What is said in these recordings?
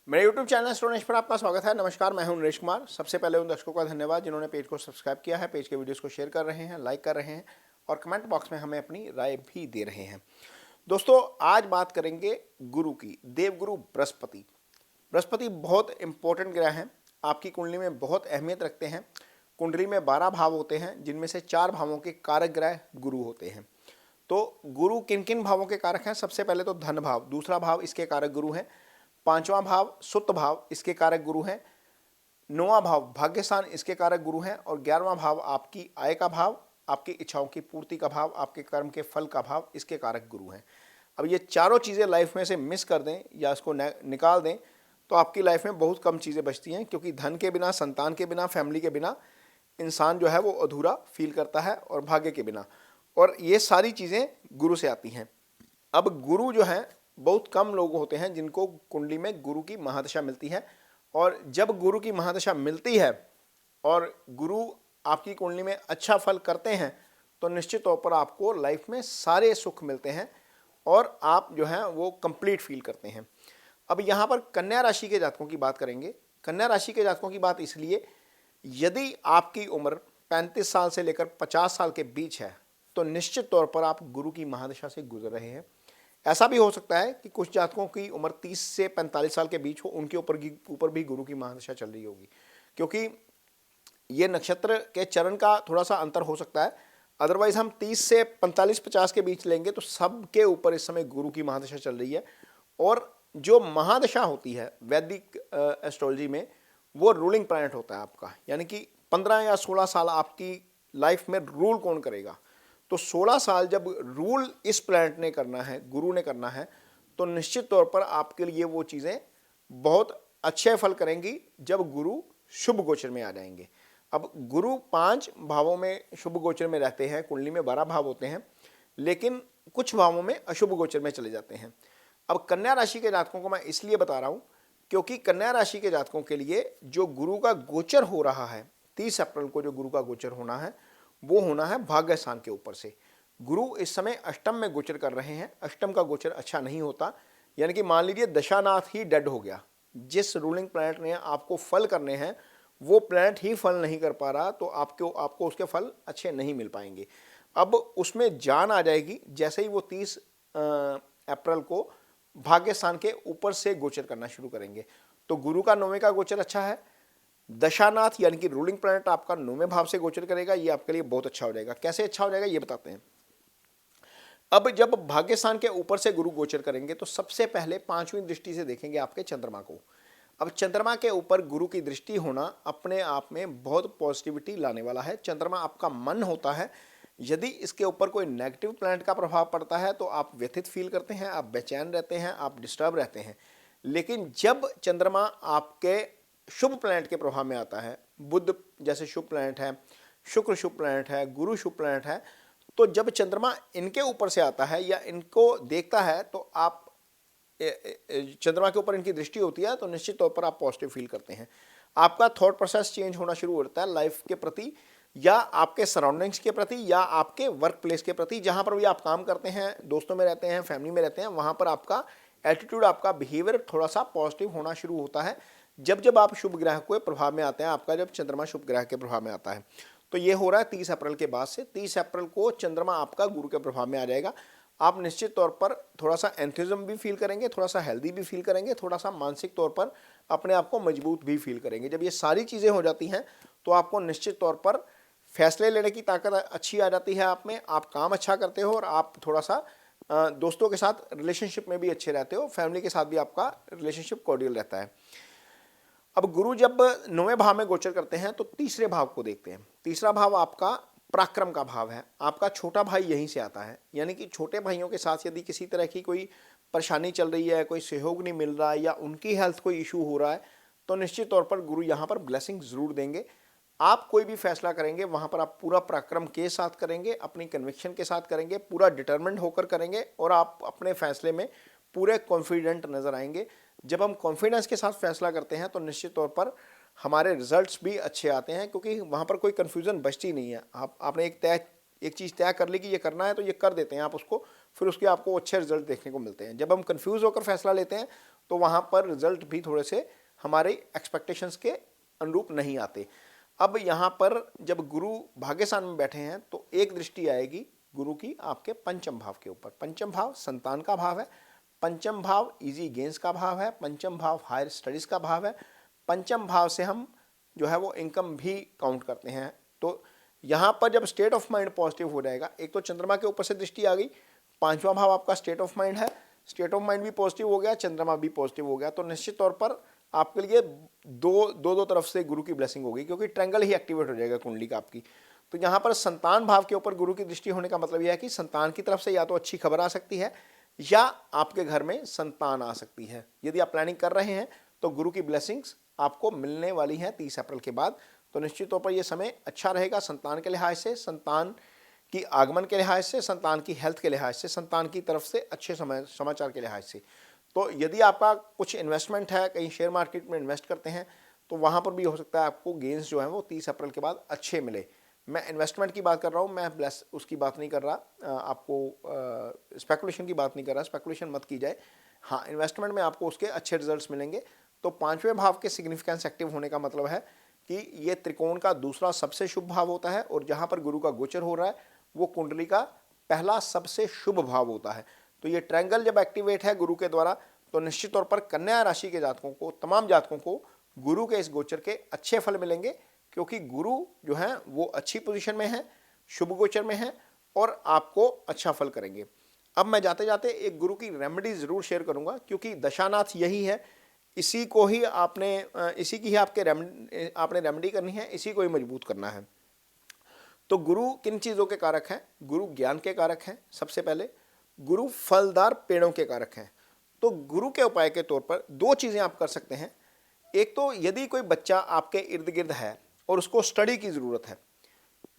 मेरे YouTube channel स्टोनेश पर आपका स्वागत है। नमस्कार, मैं हूं नरेश कुमार। सबसे पहले उन दर्शकों का धन्यवाद जिन्होंने पेज को सब्सक्राइब किया है, पेज के वीडियोस को शेयर कर रहे हैं, लाइक कर रहे हैं और कमेंट बॉक्स में हमें अपनी राय भी दे रहे हैं। दोस्तों, आज बात करेंगे गुरु की। देवगुरु बृहस्पति। बृहस्पति बहुत इंपॉर्टेंट ग्रह हैं, आपकी कुंडली में बहुत अहमियत रखते हैं। कुंडली में 12 भाव होते हैं, जिनमें से 4 भावों के कारक ग्रह गुरु होते हैं। तो गुरु किन किन भावों के कारक हैं? सबसे पहले तो धन भाव, दूसरा भाव इसके कारक गुरु हैं। 5वां भाव सुत भाव, इसके कारक गुरु हैं। 9वां भाव भाग्यस्थान, इसके कारक गुरु हैं। और 11वां भाव आपकी आय का भाव, आपकी इच्छाओं की पूर्ति का भाव, आपके कर्म के फल का भाव, इसके कारक गुरु हैं। अब ये चारों चीज़ें लाइफ में से मिस कर दें या इसको निकाल दें तो आपकी लाइफ में बहुत कम चीज़ें बचती हैं, क्योंकि धन के बिना, संतान के बिना, फैमिली के बिना इंसान जो है वो अधूरा फील करता है, और भाग्य के बिना। और ये सारी चीज़ें गुरु से आती हैं। अब गुरु जो है, बहुत कम लोग होते हैं जिनको कुंडली में गुरु की महादशा मिलती है। और जब गुरु की महादशा मिलती है और गुरु आपकी कुंडली में अच्छा फल करते हैं तो निश्चित तौर पर आपको लाइफ में सारे सुख मिलते हैं और आप जो है वो कंप्लीट फील करते हैं। अब यहाँ पर कन्या राशि के जातकों की बात करेंगे। कन्या राशि के जातकों की बात इसलिए, यदि आपकी उम्र 35 साल से लेकर 50 साल के बीच है तो निश्चित तौर पर आप गुरु की महादशा से गुजर रहे हैं। ऐसा भी हो सकता है कि कुछ जातकों की उम्र 30 से 45 साल के बीच हो, उनके ऊपर भी गुरु की महादशा चल रही होगी, क्योंकि ये नक्षत्र के चरण का थोड़ा सा अंतर हो सकता है। अदरवाइज हम 30 से 45-50 के बीच लेंगे तो सबके ऊपर इस समय गुरु की महादशा चल रही है। और जो महादशा होती है वैदिक एस्ट्रोलॉजी में, वो रूलिंग प्लैनेट होता है आपका, यानी कि 15 या 16 साल आपकी लाइफ में रूल कौन करेगा। तो 16 साल जब रूल इस प्लैनेट ने करना है, गुरु ने करना है, तो निश्चित तौर पर आपके लिए वो चीज़ें बहुत अच्छे फल करेंगी जब गुरु शुभ गोचर में आ जाएंगे। अब गुरु 5 भावों में शुभ गोचर में रहते हैं, कुंडली में 12 भाव होते हैं, लेकिन कुछ भावों में अशुभ गोचर में चले जाते हैं। अब कन्या राशि के जातकों को मैं इसलिए बता रहा हूँ क्योंकि कन्या राशि के जातकों के लिए जो गुरु का गोचर हो रहा है, 30 अप्रैल को जो गुरु का गोचर होना है वो होना है भाग्य स्थान के ऊपर से। गुरु इस समय अष्टम में गोचर कर रहे हैं। अष्टम का गोचर अच्छा नहीं होता, यानी कि मान लीजिए दशानाथ ही डेड हो गया। जिस रूलिंग प्लैनेट ने आपको फल करने हैं वो प्लैनेट ही फल नहीं कर पा रहा, तो आपको उसके फल अच्छे नहीं मिल पाएंगे। अब उसमें जान आ जाएगी जैसे ही वो 30 अप्रैल को भाग्य स्थान के ऊपर से गोचर करना शुरू करेंगे। तो गुरु का 9वें का गोचर अच्छा है। दशानाथ यानी कि रूलिंग प्लैनेट आपका 9वें भाव से गोचर करेगा, ये आपके लिए बहुत अच्छा हो जाएगा। कैसे अच्छा हो जाएगा ये बताते हैं। अब जब भाग्य स्थान के ऊपर से गुरु गोचर करेंगे तो सबसे पहले 5वीं दृष्टि से देखेंगे आपके चंद्रमा को। अब चंद्रमा के ऊपर गुरु की दृष्टि होना अपने आप में बहुत पॉजिटिविटी लाने वाला है। चंद्रमा आपका मन होता है, यदि इसके ऊपर कोई नेगेटिव प्लैनेट का प्रभाव पड़ता है तो आप व्यथित फील करते हैं, आप बेचैन रहते हैं, आप डिस्टर्ब रहते हैं। लेकिन जब चंद्रमा आपके शुभ प्लैनेट के प्रभाव में आता है, बुध जैसे शुभ प्लैनेट है, शुक्र शुभ प्लैनेट है, गुरु शुभ प्लैनेट है, तो जब चंद्रमा इनके ऊपर से आता है या इनको देखता है तो आप चंद्रमा के ऊपर इनकी दृष्टि होती है तो निश्चित तौर पर आप पॉजिटिव फील करते हैं। आपका थॉट प्रोसेस चेंज होना शुरू होता है लाइफ के प्रति, या आपके सराउंडिंग्स के प्रति, या आपके वर्क प्लेस के प्रति, जहां पर भी आप काम करते हैं, दोस्तों में रहते हैं, फैमिली में रहते हैं, वहां पर आपका एटीट्यूड, आपका बिहेवियर थोड़ा सा पॉजिटिव होना शुरू होता है जब आप शुभ ग्रह के प्रभाव में आते हैं। आपका जब चंद्रमा शुभ ग्रह के प्रभाव में आता है तो ये हो रहा है 30 अप्रैल के बाद से। 30 अप्रैल को चंद्रमा आपका गुरु के प्रभाव में आ जाएगा। आप निश्चित तौर पर थोड़ा सा एंथुसिज्म भी फील करेंगे, थोड़ा सा हेल्दी भी फील करेंगे, थोड़ा सा मानसिक तौर पर अपने आप को मजबूत भी फील करेंगे। जब ये सारी चीज़ें हो जाती हैं तो आपको निश्चित तौर पर फैसले लेने की ताकत अच्छी आ जाती है आप में, आप काम अच्छा करते हो और आप थोड़ा सा दोस्तों के साथ रिलेशनशिप में भी अच्छे रहते हो, फैमिली के साथ भी आपका रिलेशनशिप कॉर्डियल रहता है। अब गुरु जब 9वें भाव में गोचर करते हैं तो तीसरे भाव को देखते हैं। तीसरा भाव आपका पराक्रम का भाव है। आपका छोटा भाई यहीं से आता है, यानी कि छोटे भाइयों के साथ यदि किसी तरह की कोई परेशानी चल रही है, कोई सहयोग नहीं मिल रहा है या उनकी हेल्थ कोई इशू हो रहा है, तो निश्चित तौर पर गुरु यहाँ पर ब्लेसिंग जरूर देंगे। आप कोई भी फैसला करेंगे वहाँ पर आप पूरा पराक्रम के साथ करेंगे, अपनी कन्विक्शन के साथ करेंगे, पूरा डिटर्मिन्ड होकर करेंगे और आप अपने फैसले में पूरे कॉन्फिडेंट नजर आएंगे। जब हम कॉन्फिडेंस के साथ फैसला करते हैं तो निश्चित तौर पर हमारे रिजल्ट्स भी अच्छे आते हैं, क्योंकि वहाँ पर कोई कन्फ्यूज़न बचती नहीं है। आपने एक चीज़ तय कर ली कि ये करना है तो ये कर देते हैं आप उसको, फिर उसके आपको अच्छे रिजल्ट देखने को मिलते हैं। जब हम कंफ्यूज होकर फैसला लेते हैं तो वहाँ पर रिजल्ट भी थोड़े से हमारे एक्सपेक्टेशंस के अनुरूप नहीं आते। अब यहाँ पर जब गुरु भाग्यस्थान में बैठे हैं तो एक दृष्टि आएगी गुरु की आपके पंचम भाव के ऊपर। पंचम भाव संतान का भाव है, पंचम भाव इजी गेंस का भाव है, पंचम भाव हायर स्टडीज़ का भाव है, पंचम भाव से हम जो है वो इनकम भी काउंट करते हैं। तो यहाँ पर जब स्टेट ऑफ माइंड पॉजिटिव हो जाएगा, एक तो चंद्रमा के ऊपर से दृष्टि आ गई, पांचवा भाव आपका स्टेट ऑफ माइंड है, स्टेट ऑफ माइंड भी पॉजिटिव हो गया, चंद्रमा भी पॉजिटिव हो गया, तो निश्चित तौर पर आपके लिए दो तरफ से गुरु की ब्लेसिंग होगी, क्योंकि ट्रायंगल ही एक्टिवेट हो जाएगा कुंडली का आपकी। तो यहाँ पर संतान भाव के ऊपर गुरु की दृष्टि होने का मतलब यह है कि संतान की तरफ से या तो अच्छी खबर आ सकती है या आपके घर में संतान आ सकती है। यदि आप प्लानिंग कर रहे हैं तो गुरु की ब्लेसिंग्स आपको मिलने वाली हैं 30 अप्रैल के बाद। तो निश्चित तौर पर यह समय अच्छा रहेगा संतान के लिहाज से, संतान की आगमन के लिहाज से, संतान की हेल्थ के लिहाज से, संतान की तरफ से अच्छे समाचार के लिहाज से। तो यदि आपका कुछ इन्वेस्टमेंट है, कहीं शेयर मार्केट में इन्वेस्ट करते हैं, तो वहाँ पर भी हो सकता है आपको गेंस जो हैं वो 30 अप्रैल के बाद अच्छे मिले। मैं इन्वेस्टमेंट की बात कर रहा हूँ, मैं उसकी बात नहीं कर रहा, आपको स्पेकुलेशन की बात नहीं कर रहा, स्पेकुलेशन मत की जाए। हाँ, इन्वेस्टमेंट में आपको उसके अच्छे रिजल्ट्स मिलेंगे। तो पांचवें भाव के सिग्निफिकेंस एक्टिव होने का मतलब है कि ये त्रिकोण का दूसरा सबसे शुभ भाव होता है, और जहाँ पर गुरु का गोचर हो रहा है वो कुंडली का पहला सबसे शुभ भाव होता है। तो ये ट्रायंगल जब एक्टिवेट है गुरु के द्वारा, तो निश्चित तौर पर कन्या राशि के जातकों को, तमाम जातकों को गुरु के इस गोचर के अच्छे फल मिलेंगे, क्योंकि गुरु जो है वो अच्छी पोजीशन में है, शुभ गोचर में है और आपको अच्छा फल करेंगे। अब मैं जाते जाते एक गुरु की रेमेडी जरूर शेयर करूंगा, क्योंकि दशानाथ यही है, इसी को ही इसी की ही आपने रेमेडी करनी है, इसी को ही मजबूत करना है। तो गुरु किन चीज़ों के कारक हैं? गुरु ज्ञान के कारक हैं। सबसे पहले गुरु फलदार पेड़ों के कारक हैं। तो गुरु के उपाय के तौर पर दो चीज़ें आप कर सकते हैं। एक तो यदि कोई बच्चा आपके इर्द गिर्द है और उसको स्टडी की ज़रूरत है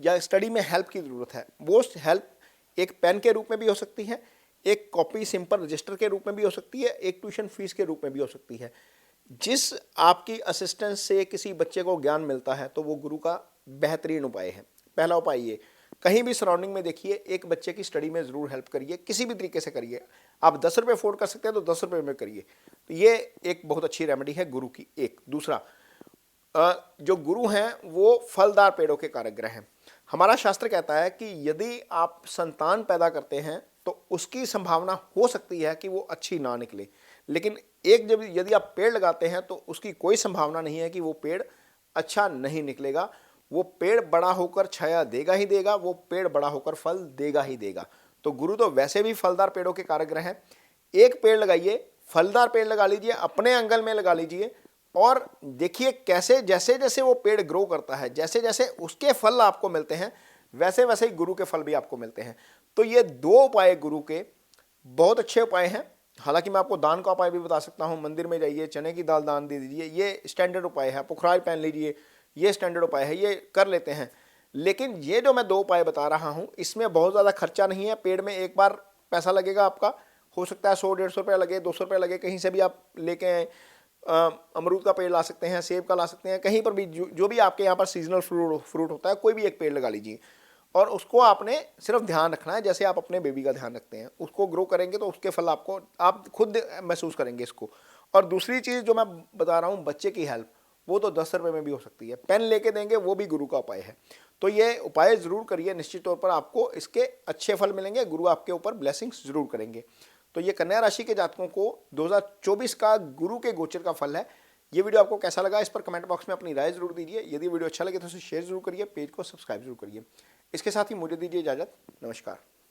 या स्टडी में हेल्प की ज़रूरत है, वो हेल्प एक पेन के रूप में भी हो सकती है, एक कॉपी सिंपल रजिस्टर के रूप में भी हो सकती है, एक ट्यूशन फीस के रूप में भी हो सकती है। जिस आपकी असिस्टेंस से किसी बच्चे को ज्ञान मिलता है तो वो गुरु का बेहतरीन उपाय है। पहला उपाय ये, कहीं भी सराउंडिंग में देखिए, एक बच्चे की स्टडी में ज़रूर हेल्प करिए, किसी भी तरीके से करिए। आप 10 रुपये अफोर्ड कर सकते हैं तो 10 रुपये में करिए। तो ये एक बहुत अच्छी रेमेडी है गुरु की। एक दूसरा, जो गुरु हैं वो फलदार पेड़ों के कारक ग्रह हैं। हमारा शास्त्र कहता है कि यदि आप संतान पैदा करते हैं तो उसकी संभावना हो सकती है कि वो अच्छी ना निकले, लेकिन यदि आप पेड़ लगाते हैं तो उसकी कोई संभावना नहीं है कि वो पेड़ अच्छा नहीं निकलेगा। वो पेड़ बड़ा होकर छाया देगा ही देगा, वो पेड़ बड़ा होकर फल देगा ही देगा। तो गुरु तो वैसे भी फलदार पेड़ों के कारक ग्रह हैं। एक पेड़ लगाइए, फलदार पेड़ लगा लीजिए, अपने आंगन में लगा लीजिए, और देखिए कैसे जैसे जैसे वो पेड़ ग्रो करता है, जैसे जैसे उसके फल आपको मिलते हैं, वैसे वैसे ही गुरु के फल भी आपको मिलते हैं। तो ये दो उपाय गुरु के बहुत अच्छे उपाय हैं। हालांकि मैं आपको दान का उपाय भी बता सकता हूँ, मंदिर में जाइए, चने की दाल दान दे दीजिए, ये स्टैंडर्ड उपाय है। पुखराज पहन लीजिए, ये स्टैंडर्ड उपाय है, ये कर लेते हैं। लेकिन ये जो मैं दो उपाय बता रहा हूँ, इसमें बहुत ज़्यादा खर्चा नहीं है। पेड़ में एक बार पैसा लगेगा आपका, हो सकता है 100-150 रुपये लगे, 200 रुपये लगे, कहीं से भी आप लेके आए। अमरूद का पेड़ ला सकते हैं, सेब का ला सकते हैं, कहीं पर भी जो भी आपके यहाँ पर सीजनल फ्रूट होता है, कोई भी एक पेड़ लगा लीजिए, और उसको आपने सिर्फ ध्यान रखना है, जैसे आप अपने बेबी का ध्यान रखते हैं। उसको ग्रो करेंगे तो उसके फल आप खुद महसूस करेंगे इसको। और दूसरी चीज़ जो मैं बता रहा हूँ, बच्चे की हेल्प, वो तो 10 रुपये में भी हो सकती है। पेन लेके देंगे, वो भी गुरु का उपाय है। तो ये उपाय ज़रूर करिए, निश्चित तौर पर आपको इसके अच्छे फल मिलेंगे, गुरु आपके ऊपर ब्लेसिंग्स जरूर करेंगे। तो ये कन्या राशि के जातकों को 2024 का गुरु के गोचर का फल है। ये वीडियो आपको कैसा लगा, इस पर कमेंट बॉक्स में अपनी राय जरूर दीजिए। यदि वीडियो अच्छा लगे तो उसे शेयर जरूर करिए, पेज को सब्सक्राइब जरूर करिए। इसके साथ ही मुझे दीजिए इजाज़त। नमस्कार।